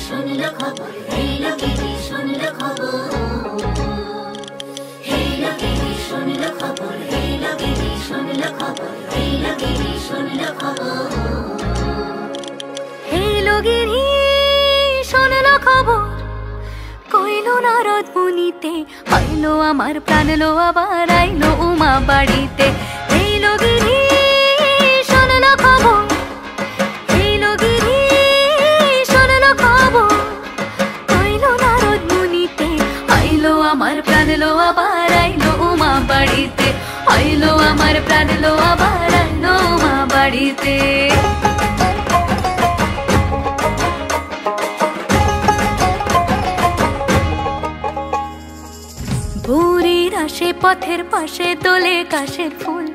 শুনলো খবর, এই লোকেরই শুনলো খবর, এই লোকেরই শুনলো খবর, এই লোকেরই শুনলো খবর, এই লোকেরই শুনলো খবর, এই লোকেরই শুনলো খবর। কইলো নারদ মুনিতে, আইলো আমার প্রাণ লো আবার আইলো উমা বাড়িতে। এই লোকেরই শুনলো খবর, এই লোকেরই শুনলো খবর। কইলো নারদ মুনিতে, আইলো আমার প্রাণ লো আবার আইলো উমা বাড়িতে, আইলো আমার প্রাণ লো আবার আইলো উমা বাড়িতে। ভোরের আসে পথের পাশে তোলে কাশের ফুল,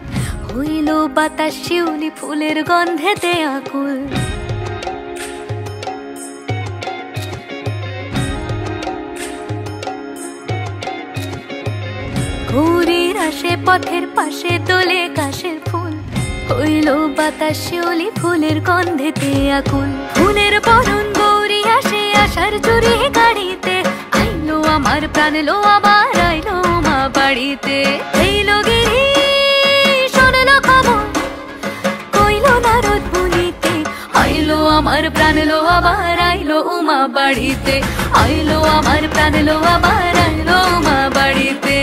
হইল বাতাস শিউলি ফুলের গন্ধেতে আকুল। ভোরের আসে পথের পাশে তোলে কাশের ফুল, হইল বাতাস শিউলি ফুলের গন্ধেতে আকুল। ফুলের বরণ গৌরী আসে আশার চুরি গাড়িতে, আইলো আমার প্রাণ লো আবার আইলো মা বাড়িতে। এই লোকেরই শুনলো খবর, কইলো নারদ মুনিতে, আইলো আমার প্রাণ লো আবার আইলো উমা বাড়িতে, আইলো আমার প্রাণ লো আবার আইলো উমা বাড়িতে।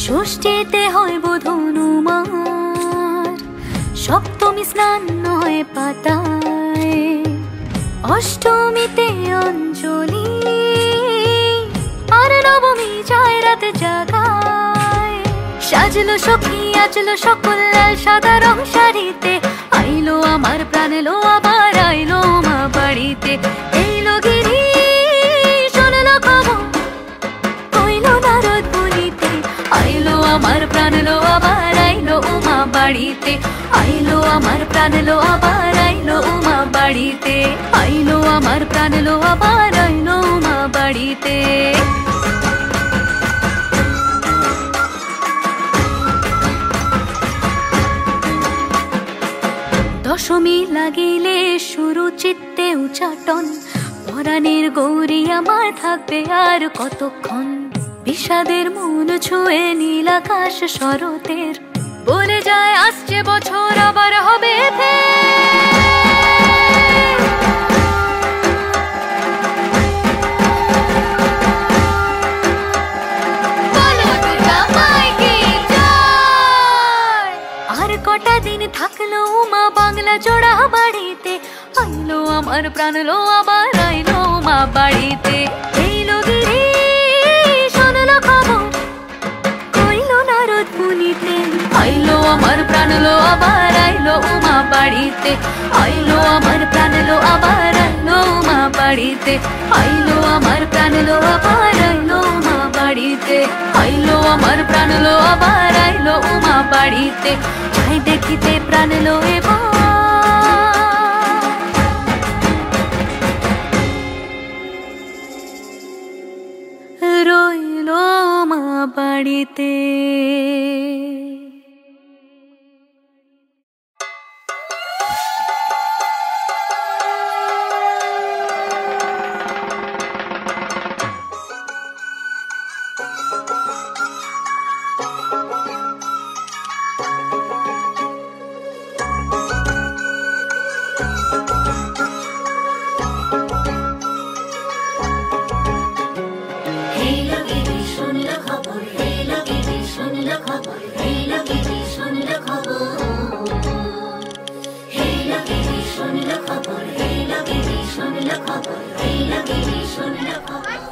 ষষ্ঠীতে হয় বোধন উমার, সপ্তমী স্নান হয় পাতায়, অষ্টমীতে অঞ্জলি, আর নবমী যায় রাত জাগায়। সাজলো সখী আজলো সকল লাল সাদা রং শাড়িতে, আইলো আমার প্রাণ লো আবার আইলো মা বাড়িতে। এই লোকেরই শুনলো খবর, কইলো নারদ মুনিতে, আইলো আমার প্রাণ লো আবার আইলো উমা বাড়িতে, আইলো আমার প্রাণ লো আবার আইলো উমা বাড়িতে, আইলো আমার প্রাণ লো আবার আইলো উমা বাড়িতে। দশমী লাগিলে শুরু চিত্তে উচাটন, পরাণের গৌরী আমার থাকবে আর কতক্ষণ। বিষাদের মন ছুঁয়ে নীল আকাশ শরতের, বলে যায় আসছে বছর আবার হবে আর কটা দিন থাকলো মা বাংলা জোড়া বাড়িতে, আইলো আমার প্রাণ লো আবার আইলো মা বাড়িতে। এই লোকেরই শুনলো খবর, কইলো নারদ মুনিতে, আইলো আমার প্রাণ লো আবার আইলো উমা বাড়িতে, আইলো আমার প্রাণ লো আবার আইলো উমা বাড়িতে, আইলো আমার প্রাণ লো আবার আইলো উমা বাড়িতে, আইলো আমার প্রাণ লো আবার আইলো উমা বাড়িতে। যাই দেখিতে প্রাণ লো এবার রইলো মা বাড়িতে। এই লোকেরই শুনলো খবর, এই লোকেরই শুনলো খবর, এই লোকেরই শুনলো খবর, এই লোকেরই শুনলো খবর, এই লোকেরই শুনলো খবর, এই লোকেরই শুনলো খবর।